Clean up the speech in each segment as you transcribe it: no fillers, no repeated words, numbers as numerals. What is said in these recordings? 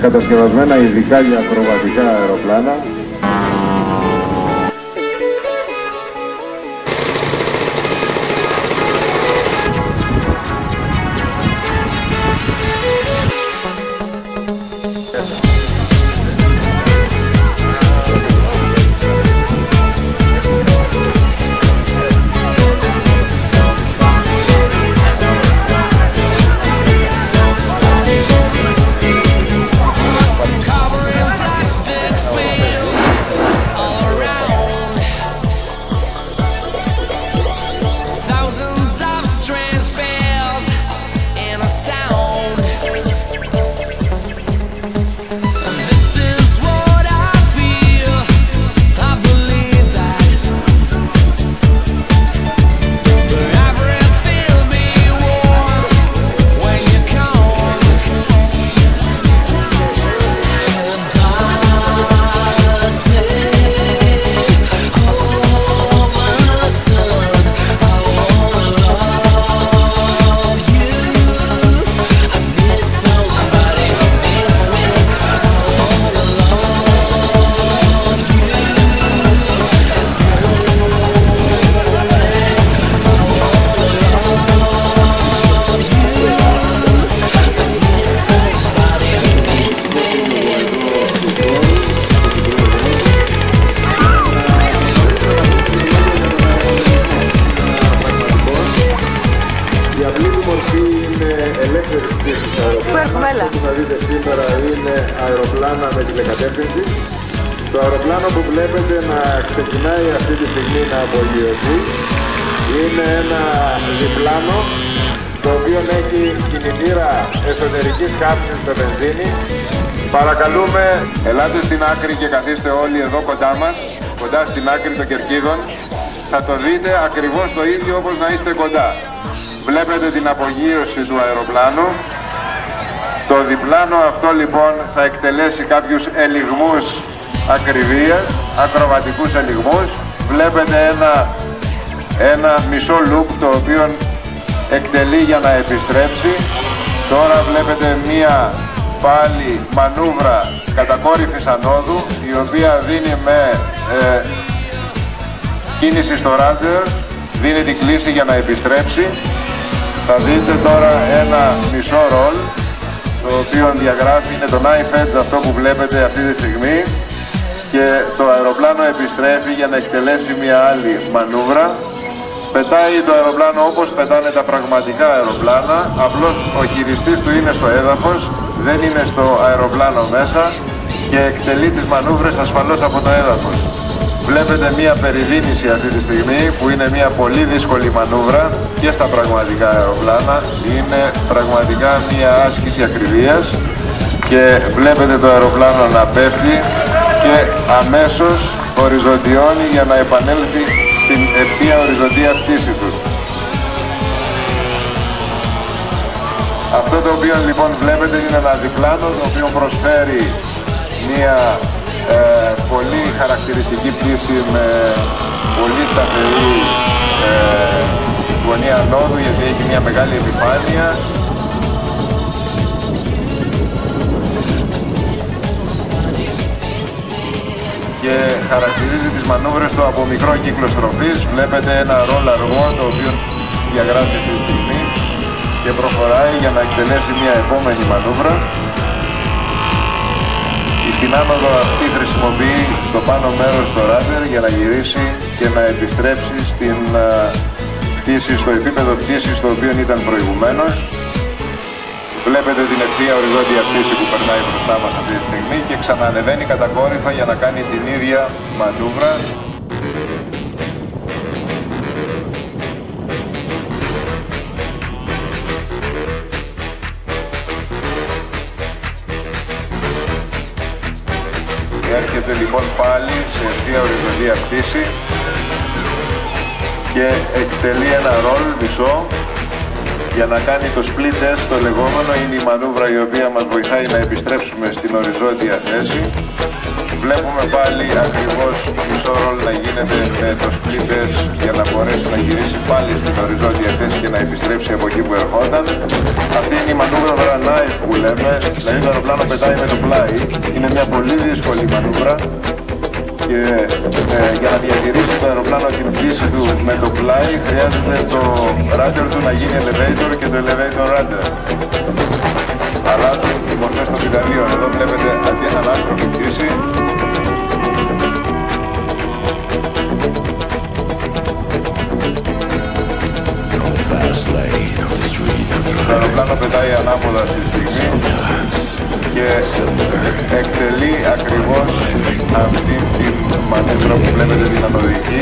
κατασκευασμένα ειδικά για ακροβατικά αεροπλάνα. Που θα δείτε σήμερα είναι αεροπλάνα με τηλεκατεύθυνση. Το αεροπλάνο που βλέπετε να ξεκινάει αυτή τη στιγμή να απογειωθεί είναι ένα διπλάνο το οποίο έχει κινητήρα εσωτερικής καύσης με βενζίνη. Παρακαλούμε, ελάτε στην άκρη και καθίστε όλοι εδώ κοντά μας, κοντά στην άκρη των κερκίδων. Θα το δείτε ακριβώς το ίδιο όπως να είστε κοντά. Βλέπετε την απογείωση του αεροπλάνου. Το διπλάνο αυτό λοιπόν θα εκτελέσει κάποιους ελιγμούς ακριβίας, ακροβατικούς ελιγμούς. Βλέπετε ένα μισό loop το οποίο εκτελεί για να επιστρέψει. Τώρα βλέπετε μία πάλι μανούβρα κατακόρυφης ανόδου, η οποία δίνει με κίνηση στο ράντερ, δίνει την κλίση για να επιστρέψει. Θα δείτε τώρα ένα μισό ρολ, το οποίο διαγράφει, είναι το knife edge αυτό που βλέπετε αυτή τη στιγμή, και το αεροπλάνο επιστρέφει για να εκτελέσει μια άλλη μανούβρα. Πετάει το αεροπλάνο όπως πετάνε τα πραγματικά αεροπλάνα, απλώς ο χειριστής του είναι στο έδαφος, δεν είναι στο αεροπλάνο μέσα και εκτελεί τις μανούβρες ασφαλώς από το έδαφος. Βλέπετε μια περιδίνηση αυτή τη στιγμή που είναι μια πολύ δύσκολη μανούβρα και στα πραγματικά αεροπλάνα. Είναι πραγματικά μια άσκηση ακριβίας και βλέπετε το αεροπλάνο να πέφτει και αμέσως οριζοντιώνει για να επανέλθει στην ευθεία οριζοντία πτήση του. Αυτό το οποίο λοιπόν βλέπετε είναι ένα διπλάνο το οποίο προσφέρει μια πολύ χαρακτηριστική πτήση με πολύ σταθερή γωνία ανόδου, γιατί έχει μια μεγάλη επιφάνεια. Και χαρακτηρίζει τις μανούβρες του από μικρό κύκλο στροφής. Βλέπετε ένα ρολ αργό το οποίο διαγράφει αυτή τη στιγμή και προχωράει για να εκτελέσει μια επόμενη μανούβρα. Στην άνοδο αυτή χρησιμοποιεί το πάνω μέρος το ράντερ για να γυρίσει και να επιστρέψει στην πτήση, στο επίπεδο πτήσης το οποίο ήταν προηγουμένως. Βλέπετε την ευθεία οριζόντια πτήση που περνάει μπροστά μας αυτή τη στιγμή και ξανανεβαίνει κατακόρυφα για να κάνει την ίδια μανούβρα. Έρχεται λοιπόν πάλι σε ευθεία οριζοντία πτήση και εκτελεί ένα ρολ μισό για να κάνει το split test το λεγόμενο. Είναι η μανούβρα η οποία μας βοηθάει να επιστρέψουμε στην οριζόντια θέση. Βλέπουμε πάλι ακριβώς μισό ρόλο να γίνεται με το σπλίτες για να μπορέσει να γυρίσει πάλι στην οριζόντια θέση και να επιστρέψει από εκεί που ερχόταν. Αυτή είναι η μανούβρα Βρανάη που λέμε, δηλαδή το αεροπλάνο πετάει με το πλάι. Είναι μια πολύ δύσκολη μανούβρα και για να διατηρήσει το αεροπλάνο την πτήση του με το πλάι χρειάζεται το rudder του να γίνει elevator και το elevator rudder. Αλλάζουν οι μορφές των πιδαλίων. Εδώ βλέπετε αντί έναν άστροφη πτήση. Το αεροπλάνο πετάει ανάποδα στη στιγμή και εκτελεί ακριβώς αυτή την μανούβρα που βλέπετε την ανωδική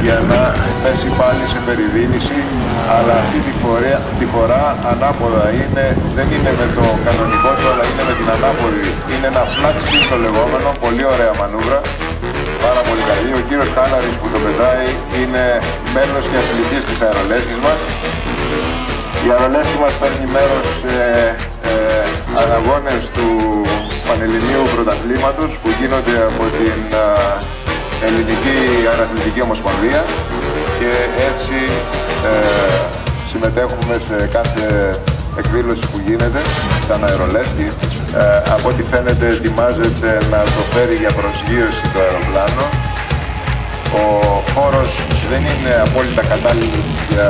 για να πέσει πάλι σε περιδίνηση, αλλά αυτή τη φορά ανάποδα είναι, δεν είναι με το κανονικό του, αλλά είναι με την ανάποδη. Είναι ένα flat spin το λεγόμενο, πολύ ωραία μανούβρα, πάρα πολύ καλή. Ο κύριος Χάλαρης που το πετάει είναι μέλος και αθλητής της αερολέσχης μας. Η αερολέσχη μας παίρνει μέρος σε αγώνες του Πανελληνίου Πρωταθλήματος που γίνονται από την Ελληνική Αεραθλητική Ομοσπονδία και έτσι συμμετέχουμε σε κάθε εκδήλωση που γίνεται σαν αερολέσχη. Από ό,τι φαίνεται ετοιμάζεται να το φέρει για προσγείωση το αεροπλάνο. Ο χώρος δεν είναι απόλυτα κατάλληλος για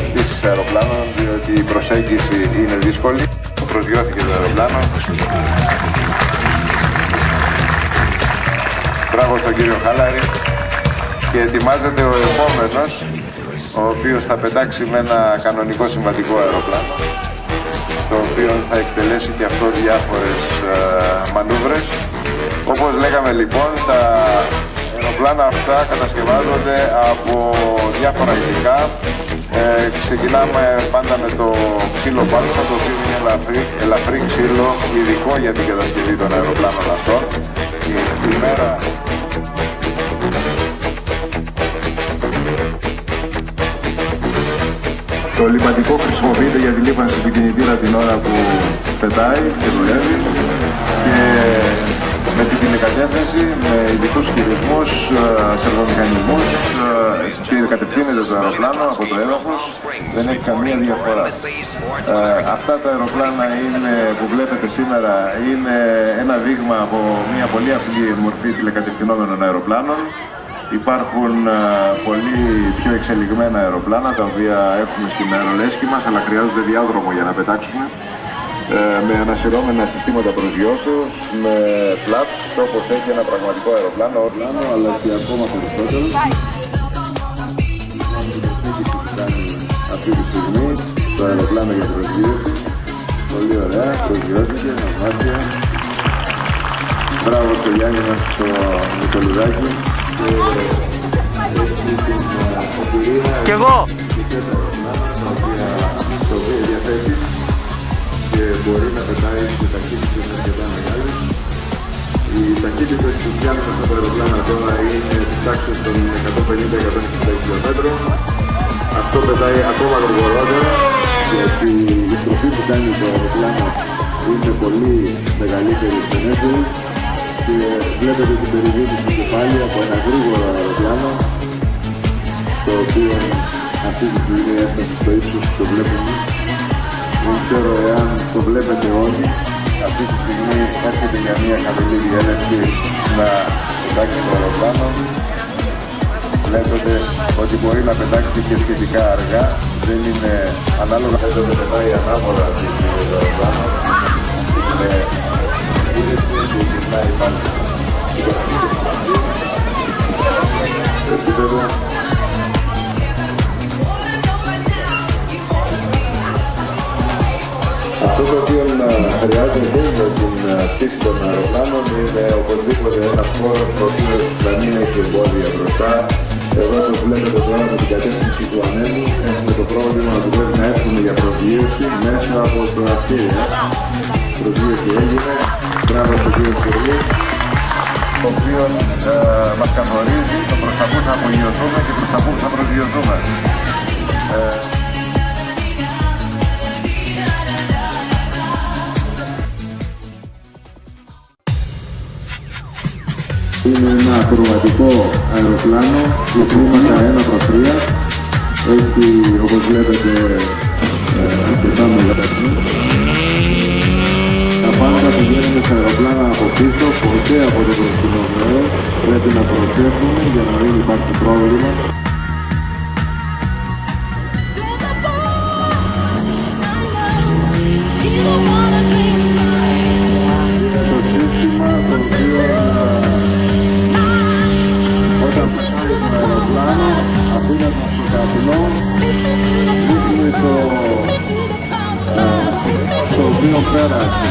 πτήσεις αεροπλάνων, διότι η προσέγγιση είναι δύσκολη. Προσγειώθηκε το αεροπλάνο. Μπράβο στον κύριο Χάλαρη. Και ετοιμάζεται ο επόμενος, ο οποίος θα πετάξει με ένα κανονικό συμβατικό αεροπλάνο, το οποίο θα εκτελέσει και αυτό διάφορες μανούβρες. Όπως λέγαμε λοιπόν, τα αεροπλάνα αυτά κατασκευάζονται από διάφορα υλικά. Ξεκινάμε πάντα με το ξύλο πάλσο, το οποίο είναι ελαφρύ ξύλο, ειδικό για την κατασκευή των αεροπλάνων αυτών. Η μέρα το λιπαντικό χρησιμοποιείται για τη λίπανση του κινητήρα την ώρα που πετάει και δουλεύει και με την τηλεκατεύθυνση, με ειδικούς χειρισμούς, σερβομηχανισμούς και κατευθύνεται το αεροπλάνο από το έδαφος, δεν έχει καμία διαφορά. Αυτά τα αεροπλάνα που βλέπετε σήμερα είναι ένα δείγμα από μια πολύ απλή μορφή τηλεκατευθυνόμενων αεροπλάνων. Υπάρχουν πολύ πιο εξελιγμένα αεροπλάνα τα οποία έχουμε στην αερολέσχη μας, αλλά χρειάζονται διάδρομο για να πετάξουμε, με ανασυρώμενα συστήματα προσγειώσεως, με flaps, όπως έχει ένα πραγματικό αεροπλάνο, αλλά και ακόμα περισσότερο. Αυτή τη στιγμή το αεροπλάνο για προσγείωση, πολύ ωραία, προσγειώθηκε, ναυμάτια. Μπράβο στο Γιάννη μας, στο Νικολουδάκη. Κι εγώ! Το οποίο διαθέτει και μπορεί να πετάει σε ταχύτητες αρκετά μεγάλες. Οι ταχύτητες που πιάνουν αυτά τα αεροπλάνα τώρα είναι της τάξης των 150-160 χιλιόμετρων. Αυτό πετάει ακόμα γρηγορότερα, γιατί η στροφή που κάνει το αεροπλάνο είναι πολύ μεγαλύτερη στην έντονη. Και βλέπετε την περιδίνηση του κεφάλι από ένα γρήγορο αεροπλάνο, το οποίο αυτή τη στιγμή έφτασε στο ύψος που το βλέπουμε. Δεν ξέρω εάν το βλέπετε όλοι. Αυτή τη στιγμή έρχεται για μια χαμηλή διέλευση να πετάξει το αεροπλάνο. Βλέπετε ότι μπορεί να πετάξει και σχετικά αργά. Δεν είναι ανάλογα με το πετάει ανάποδα το αεροπλάνο. Αυτό το οποίο χρειάζεται για την πτήση των αεροπλάνων είναι οπωσδήποτε ένας χώρος ο οποίος θα μην έχει εμπόδια μπροστά. Εδώ όπως βλέπετε τώρα με την κατεύθυνση του ανέμου έχουμε το πρόβλημα που πρέπει να έρθουμε για προσγείωση μέσα από το αυτήρια. Προσγείωση έγινε, μπράβο στον κύριο Σκουρλή, το οποίο μας καθορίζει το προς τα που θα απογειωθούμε και προς τα που θα προσγειωθούμε. Είναι ένα ακροβατικό αεροπλάνο με κλίματα 1/3. Έχει, όπως βλέπετε, αρκετά μεγάλη. Τα πάντα πηγαίνουν στα αεροπλάνα από πίσω, ποτέ από το μπροστινό μέρος. Πρέπει να προσέχουμε για να μην υπάρχει πρόβλημα. Το σύστημα το οποίο όταν πετάει το αεροπλάνο αφήνεται στο καπνό, δείχνει το οποίο πέρασε.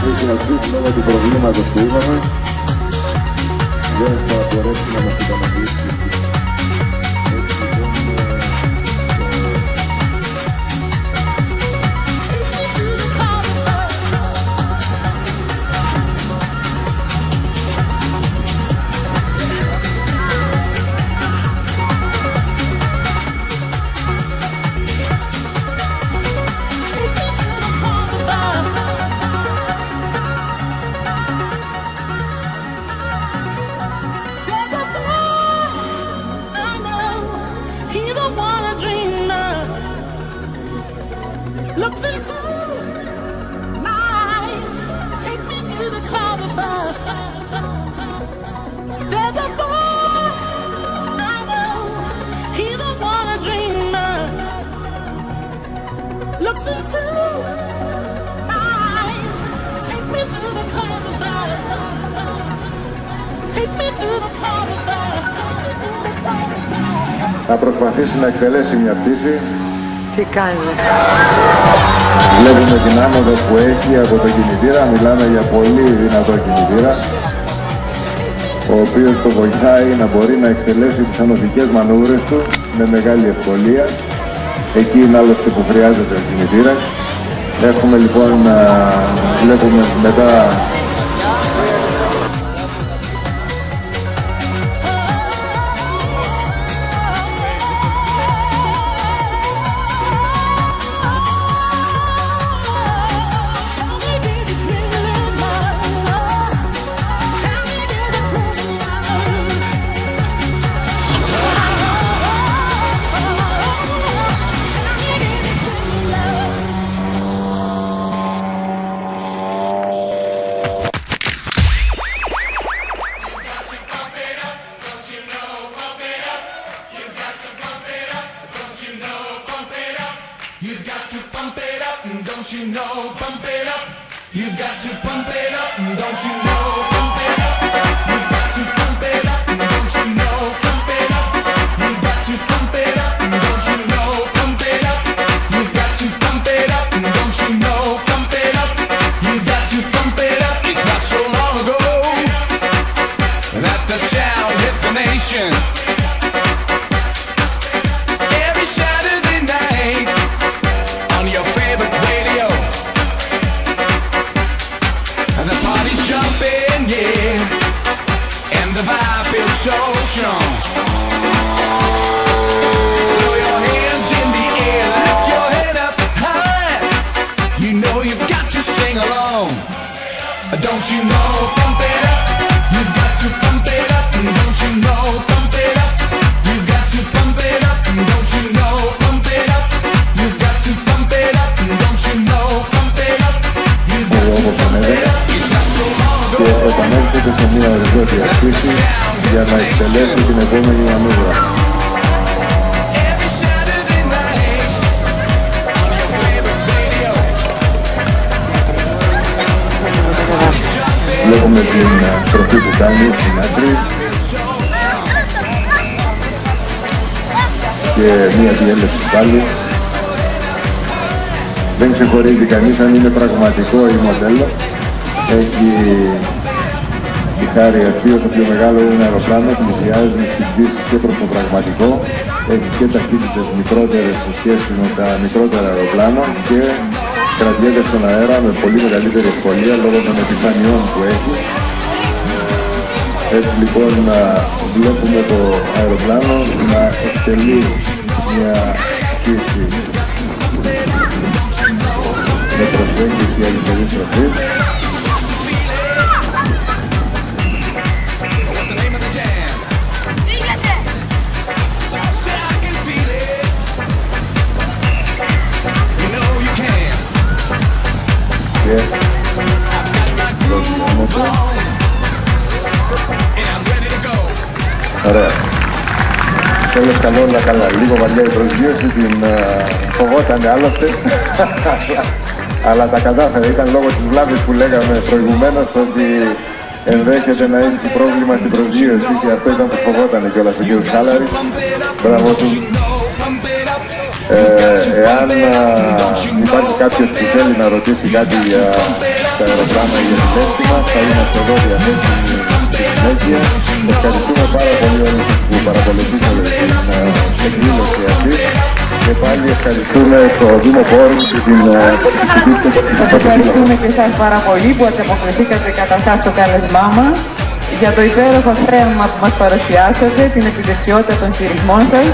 Έχει αρχίσει λόγω του προβλήματος που είπαμε, δεν θα μπορέσει να μας ικανοποιήσει. Looks into my eyes, take me to the clouds above. There's a boy I know, he's the one I dream of. Looks into my eyes, take me to the clouds above. Take me to the clouds above. Θα προσπαθήσει να εκτελέσει μια πτήση. Τι κάνει? Βλέπουμε την άνοδο που έχει από το κινητήρα. Μιλάμε για πολύ δυνατό κινητήρα, ο οποίος το βοηθάει να μπορεί να εκτελέσει τις ανωδικές μανούβρες του με μεγάλη ευκολία. Εκεί είναι άλλωστε που χρειάζεται ο κινητήρας. Έχουμε λοιπόν, βλέπουμε μετά You've got to pump it up, don't you know, pump it up. You've got to pump it up, don't you know, pump it up. You've got to pump it up, don't you know, pump it up. You've got to pump it up, don't you know, pump it up. You've got to pump it up, don't you know, pump it up. You've got to pump it up. It's not so long ago that the sound hit the nation. The vibe feels so strong. Throw your hands in the air, lift your head up high. You know you've got to sing along. Don't you know, pump it up. You've got to pump it up. Don't you know, pump it up. You've got to pump it up. Don't you know, pump it up. You've got to pump it up. Don't you know, pump it up. You've got to pump it up. It's not so long ago. Και επανέρχεται σε μια οριζόντια πτήση για να εκτελέσει την επόμενη μανούβρα. Βλέπουμε την τροφή που κάνει στην άκρη και μια διέλευση πάλι. Δεν ξεχωρίζει κανείς αν είναι πραγματικό ή μοντέλο. Έχει τη χάρη αυτή, όσο πιο μεγάλο είναι ένα αεροπλάνο, πλησιάζει στην πτήση και προς το πραγματικό. Έχει και ταχύτητες μικρότερες σε σχέση με τα μικρότερα αεροπλάνα και κρατιέται στον αέρα με πολύ μεγαλύτερη ευκολία λόγω των επιφανειών που έχει. Έτσι λοιπόν βλέπουμε το αεροπλάνο να εκτελεί μια πτήση με προσέγγιση αριστερής στροφής. Ωραία. Τέλος καλό, όλα καλά. Λίγο βαριά η προσγείωση, την φοβότανε άλλωστε. Αλλά τα κατάφερε. Ήταν λόγω της βλάβης που λέγαμε προηγουμένως ότι ενδέχεται να έχει πρόβλημα στην προσγείωση και αυτό ήταν που φοβότανε κιόλας ο κ. Χάλαρης. Μπράβο του. Εάν υπάρχει κάποιος που θέλει να ρωτήσει κάτι για τα αεροπλάνα ή για τη θέση μας, θα είμαστε εδώ διαθέσιμοι στη συνέχεια. Ευχαριστούμε πάρα πολύ όλους που παρακολουθήσατε την εκδήλωση αυτή και πάλι ευχαριστούμε το Δήμο Φόρουμ και την πολιτική. Σας ευχαριστούμε και εσάς πάρα πολύ που ανταποκριθήκατε καταρχάς στο κάλεσμά μας για το υπέροχο θέαμα που μας παρουσιάσατε, την επιδεξιότητα των χειρισμών σας.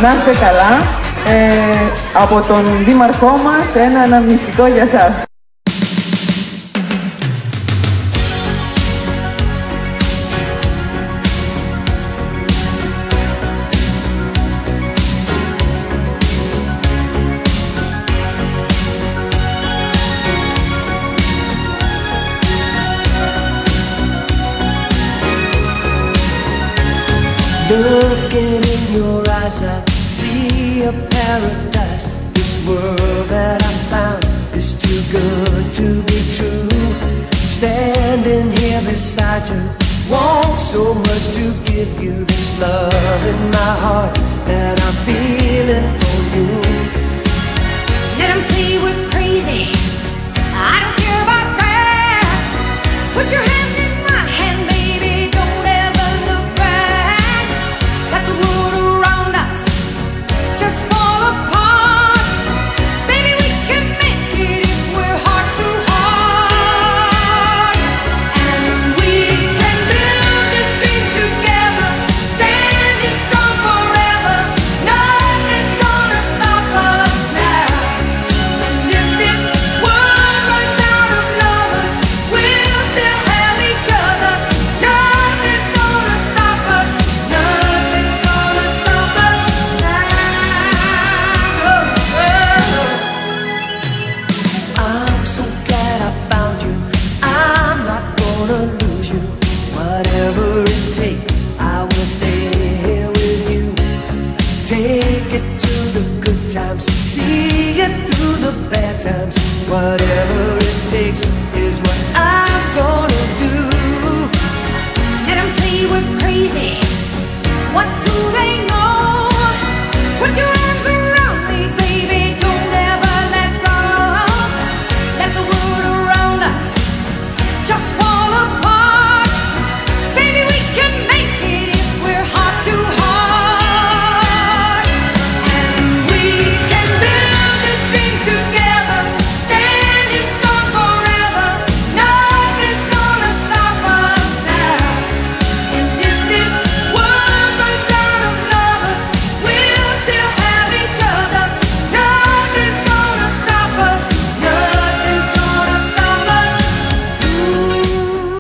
Να είστε καλά. Από τον Δήμαρχό μας ένα αναμνηστικό για σας. Looking in your eyes, I see a paradise. This world that I found is too good to be true. Standing here beside you, want so much to give you this love in my heart that I'm feeling.